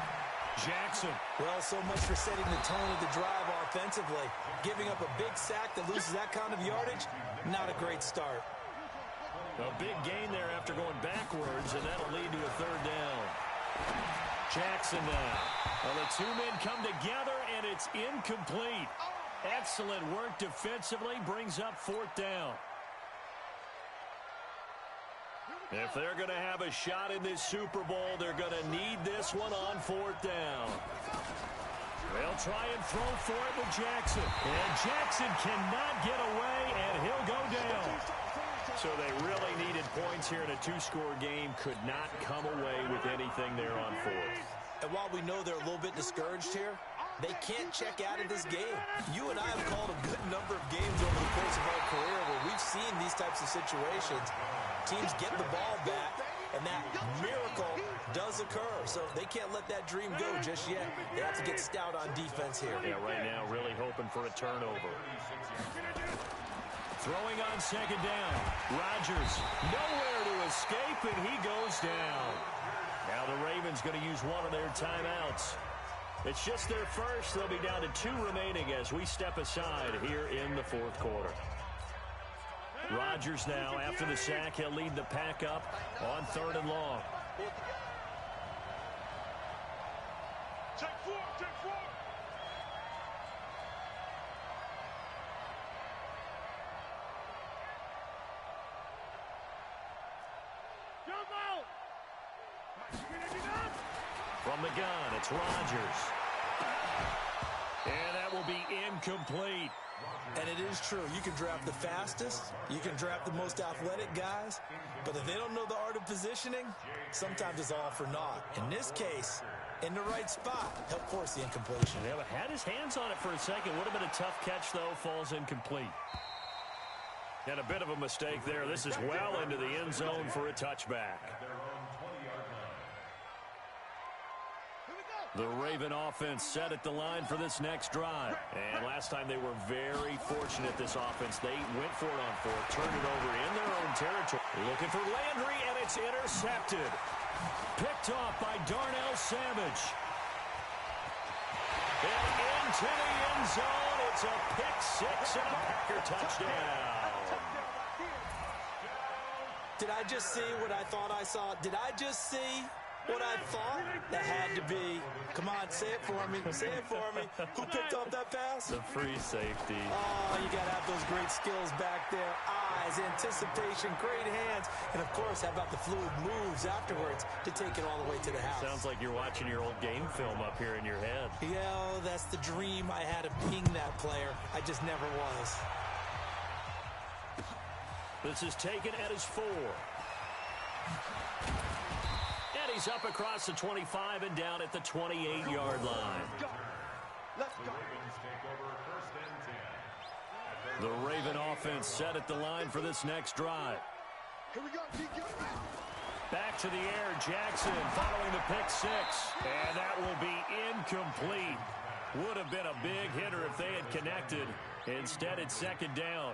Jackson. Well, so much for setting the tone of the drive offensively. Giving up a big sack that loses that kind of yardage, not a great start. A big gain there after going backwards, and that'll lead to a third down. Jackson now. Well, the two men come together, and it's incomplete. Excellent work defensively, brings up fourth down. If they're going to have a shot in this Super Bowl, they're going to need this one on fourth down. They'll try and throw for it with Jackson. And Jackson cannot get away, and he'll go down. So they really needed points here in a two-score game. Could not come away with anything there on fourth. And while we know they're a little bit discouraged here, they can't check out of this game. You and I have called a good number of games over the course of our career where we've seen these types of situations. Teams get the ball back, and that miracle does occur. So they can't let that dream go just yet. They have to get stout on defense here. Yeah, right now really hoping for a turnover. Throwing on second down. Rodgers nowhere to escape, and he goes down. Now the Ravens going to use one of their timeouts. It's just their first. They'll be down to 2 remaining as we step aside here in the fourth quarter. Rodgers now, after the sack, he'll lead the pack up on 3rd and long. Check four. From the gun, it's Rodgers. And that will be incomplete. And it is true. You can draft the fastest. You can draft the most athletic guys. But if they don't know the art of positioning, sometimes it's all for naught. In this case, in the right spot, help force the incompletion. Yeah, but had his hands on it for a second. Would have been a tough catch, though. Falls incomplete. And a bit of a mistake there. This is well into the end zone for a touchback. The Raven offense set at the line for this next drive. And last time they were very fortunate, this offense. They went for it on fourth, turned it over in their own territory. Looking for Landry, and it's intercepted. Picked off by Darnell Savage. And into the end zone. It's a pick six and a Packer touchdown. Did I just see what I thought I saw? Did I just see what I thought? That had to be. Come on, say it for me. Say it for me. Who picked up that pass? The free safety. Oh, you got to have those great skills back there. Eyes, anticipation, great hands. And, of course, how about the fluid moves afterwards to take it all the way to the house? Sounds like you're watching your old game film up here in your head. Yeah, that's the dream I had of being that player. I just never was. This is taken at his 4. And he's up across the 25 and down at the 28-yard line. Let's go. The Raven offense set at the line for this next drive. Here we go. Back to the air, Jackson following the pick six. And that will be incomplete. Would have been a big hitter if they had connected. Instead, it's second down.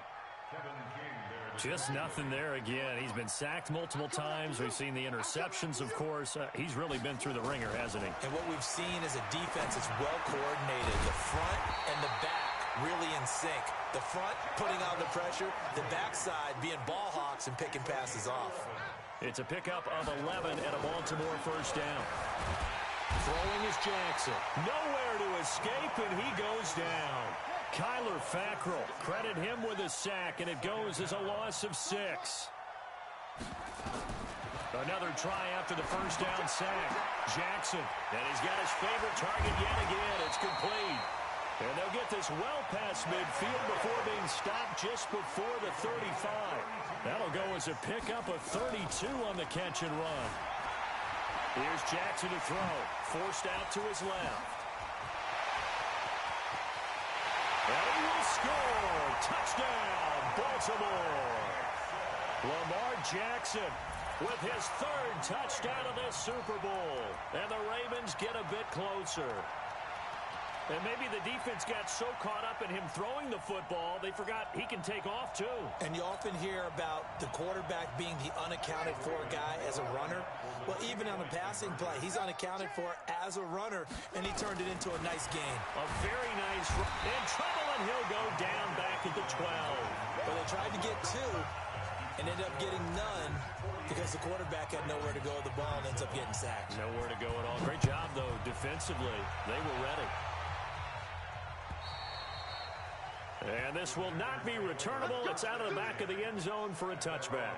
Just nothing there again. He's been sacked multiple times. We've seen the interceptions, of course. He's really been through the ringer, hasn't he? And what we've seen is a defense that's well coordinated. The front and the back really in sync. The front putting on the pressure. The backside being ball hawks and picking passes off. It's a pickup of 11 and a Baltimore first down. Throwing is Jackson. Nowhere to escape, and he goes down. Kyler Fackrell, credit him with a sack, and it goes as a loss of 6. Another try after the first down sack. Jackson, and he's got his favorite target yet again. It's complete. And they'll get this well past midfield before being stopped just before the 35. That'll go as a pickup of 32 on the catch and run. Here's Jackson to throw. Forced out to his left. And he will score. Touchdown, Baltimore. Lamar Jackson with his third touchdown of this Super Bowl. And the Ravens get a bit closer. And maybe the defense got so caught up in him throwing the football, they forgot he can take off, too. And you often hear about the quarterback being the unaccounted for guy as a runner. Well, even on the passing play, he's unaccounted for as a runner, and he turned it into a nice gain. A very nice run. In trouble, and he'll go down back at the 12. But they tried to get two and ended up getting none because the quarterback had nowhere to go with the ball and ends up getting sacked. Nowhere to go at all. Great job, though, defensively. They were ready. And this will not be returnable. It's out of the back of the end zone for a touchback.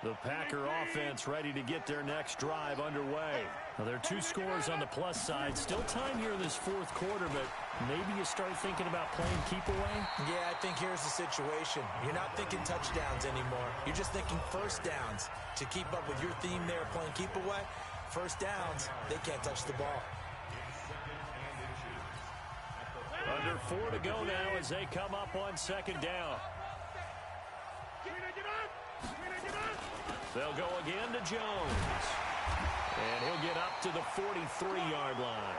The Packer offense ready to get their next drive underway. Now, there are two scores on the plus side. Still time here in this fourth quarter, but maybe you start thinking about playing keep away? Yeah, I think here's the situation. You're not thinking touchdowns anymore. You're just thinking first downs. To keep up with your theme there, playing keep away, first downs, they can't touch the ball. Under 4 to go now as they come up on second down. They'll go again to Jones. And he'll get up to the 43-yard line.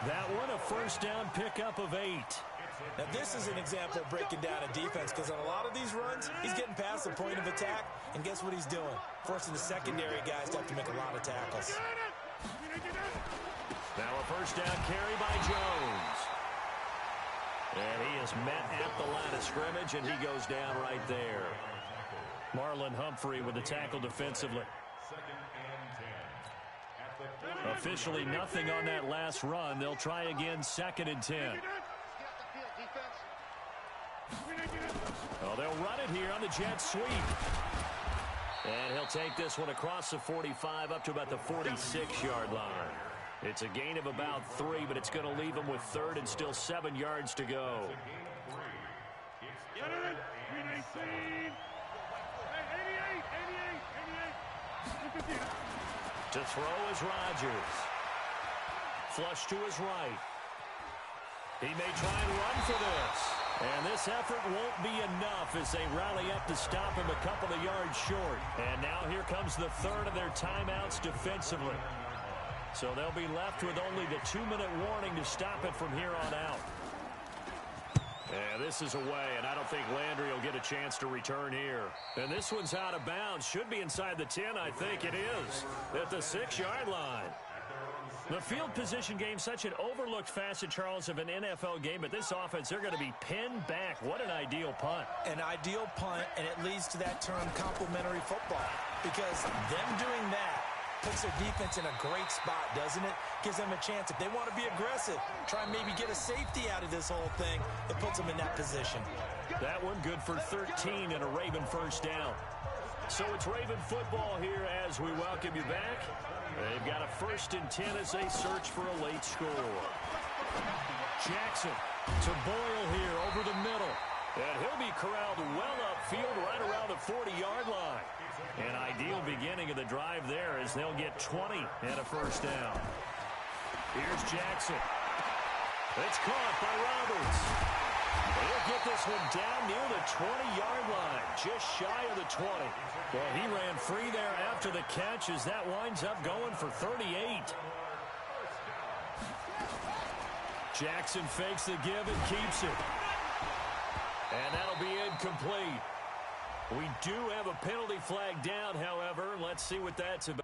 That one a first down pickup of 8. Now, this is an example of breaking down a defense because on a lot of these runs, he's getting past the point of attack, and guess what he's doing? Forcing the secondary guys to have to make a lot of tackles. Now a first down carry by Jones. And he is met at the line of scrimmage, and he goes down right there. Marlon Humphrey with the tackle defensively. Officially nothing on that last run. They'll try again, 2nd and 10. Oh, they'll run it here on the jet sweep. And he'll take this one across the 45 up to about the 46-yard line. It's a gain of about 3, but it's going to leave him with 3rd and still 7 yards to go. To throw is Rodgers. Flush to his right. He may try and run for this. And this effort won't be enough as they rally up to stop him a couple of yards short. And now here comes the 3rd of their timeouts defensively. So they'll be left with only the 2-minute warning to stop it from here on out. And this is away, and I don't think Landry will get a chance to return here. And this one's out of bounds. Should be inside the 10, I think it is. At the 6-yard line. The field position game, such an overlooked facet, Charles, of an NFL game. But this offense, they're going to be pinned back. What an ideal punt. An ideal punt, and it leads to that term complementary football. Because them doing that puts their defense in a great spot, doesn't it? Gives them a chance. If they want to be aggressive, try and maybe get a safety out of this whole thing, it puts them in that position. That one good for 13 and a Raven first down. So it's Raven football here as we welcome you back. They've got a 1st and 10 as they search for a late score. Jackson to Boyle here over the middle. And he'll be corralled well upfield right around the 40-yard line. An ideal beginning of the drive there as they'll get 20 and a first down. Here's Jackson. It's caught by Roberts. He'll get this one down near the 20-yard line, just shy of the 20. Well, he ran free there after the catch as that winds up going for 38. Jackson fakes the give and keeps it. And that'll be incomplete. We do have a penalty flag down, however. Let's see what that's about.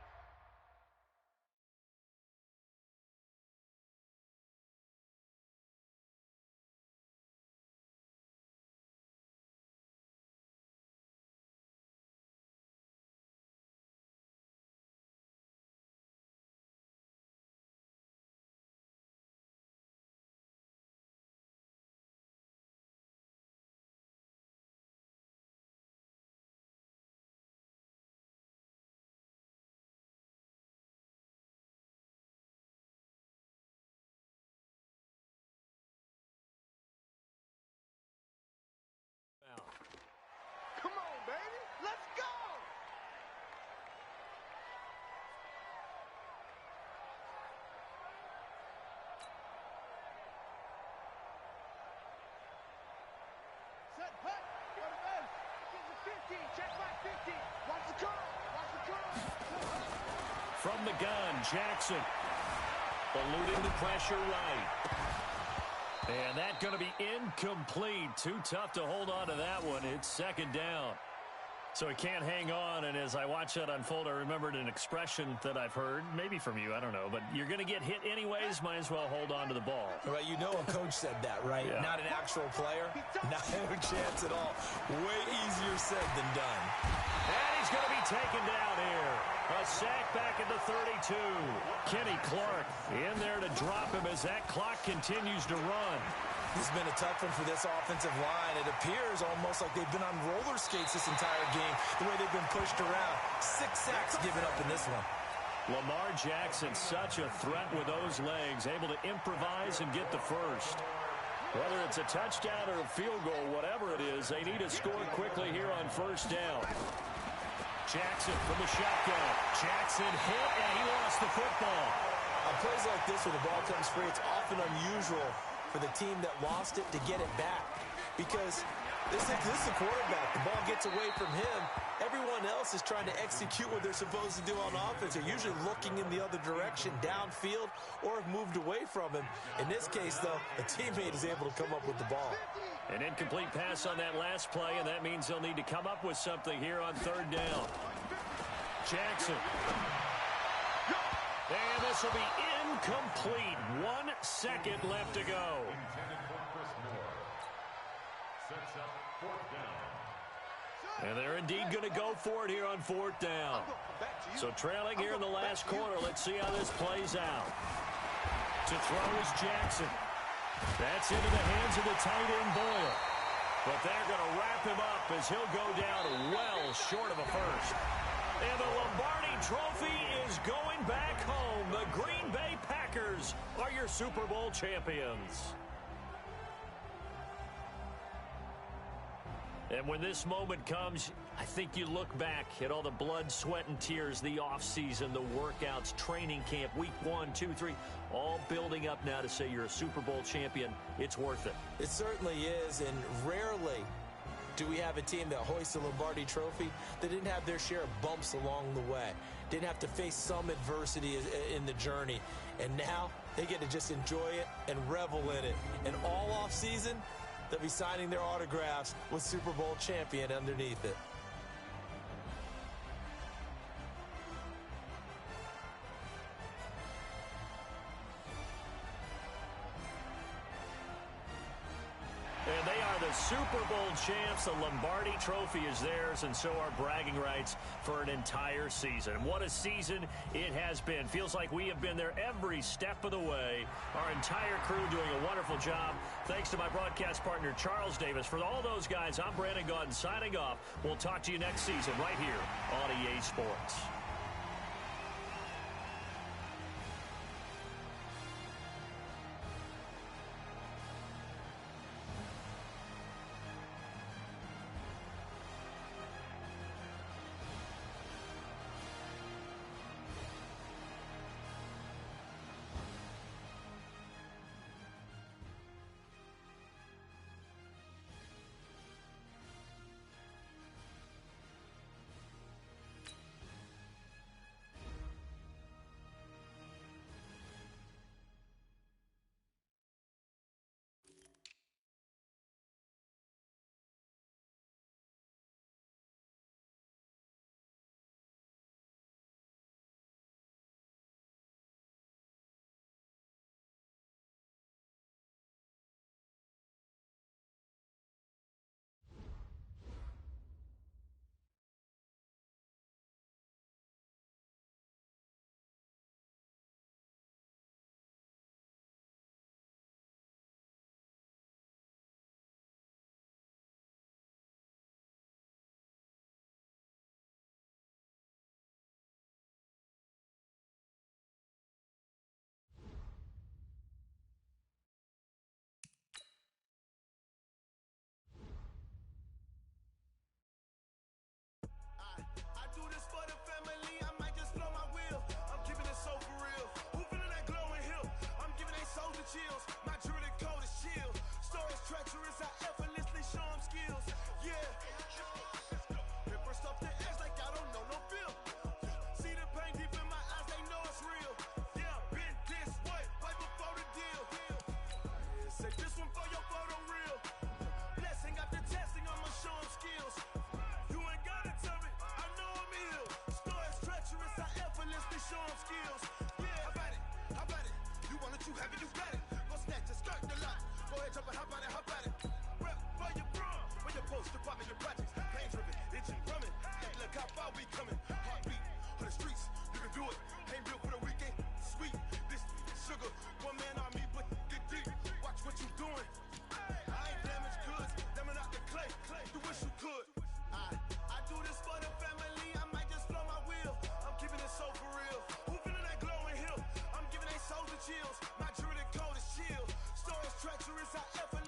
Hey, go to bed. Get the 50. Check my 50. Watch the curl. Watch the curl. From the gun, Jackson. Eluding the pressure right. And that's going to be incomplete. Too tough to hold on to that one. It's second down. So he can't hang on, and as I watch that unfold, I remembered an expression that I've heard, maybe from you, I don't know, but you're going to get hit anyways, might as well hold on to the ball. Well, you know a coach said that, right? Yeah. Not an actual player. Not a chance at all. Way easier said than done. And he's going to be taken down here. A sack back at the 32. Kenny Clark in there to drop him as that clock continues to run. This has been a tough one for this offensive line. It appears almost like they've been on roller skates this entire game, the way they've been pushed around. 6 sacks given up in this one. Lamar Jackson, such a threat with those legs, able to improvise and get the first. Whether it's a touchdown or a field goal, whatever it is, they need to score quickly here on first down. Jackson from the shotgun. Jackson hit, and he lost the football. On plays like this where the ball comes free, it's often unusual for the team that lost it to get it back. Because this is the quarterback. The ball gets away from him. Everyone else is trying to execute what they're supposed to do on offense. They're usually looking in the other direction, downfield, or have moved away from him. In this case, though, a teammate is able to come up with the ball. An incomplete pass on that last play, and that means they'll need to come up with something here on third down. Jackson. And this will be incomplete. 1 second left to go. Intended for Chris Moore. Sets up fourth down. And they're indeed going to go for it here on fourth down. So trailing here in the last quarter. Let's see how this plays out. To throw is Jackson. That's into the hands of the tight end Boyer. But they're going to wrap him up as he'll go down well short of a first. And the Lombardi Trophy is going back home. The Green Bay Packers are your Super Bowl champions. And when this moment comes, I think you look back at all the blood, sweat, and tears, the offseason, the workouts, training camp, week 1, 2, 3, all building up now to say you're a Super Bowl champion. It's worth it. It certainly is, and rarely do we have a team that hoists the Lombardi Trophy that didn't have their share of bumps along the way, didn't have to face some adversity in the journey, and now they get to just enjoy it and revel in it. And all offseason, they'll be signing their autographs with Super Bowl champion underneath it. And they are the Super Bowl champs. The Lombardi Trophy is theirs, and so are bragging rights for an entire season. What a season it has been. Feels like we have been there every step of the way. Our entire crew doing a wonderful job. Thanks to my broadcast partner, Charles Davis. For all those guys, I'm Brandon Gaudin signing off. We'll talk to you next season right here on EA Sports. chills. Yeah, how about it? How about it? You want it, you have it, you got it. Go snatch a skirt the lot. Go ahead, jump it, how about it? How about it? Rep for your brum. When your post department, your projects. Pain driven, itching, drumming. Hey, look how far we coming. Heartbeat on the streets. You can do it. Ain't built for the weekend. Sweet. This sugar. One man army, but get deep. Watch what you doing. I ain't damaged goods. Damn out the clay. You wish you could. I do this for the family. I might just blow my wheel. I'm keeping it so for real. Who feeling that glowing hill? I'm giving they souls the chills. My jewelry code is chill. Storage treacherous. I ever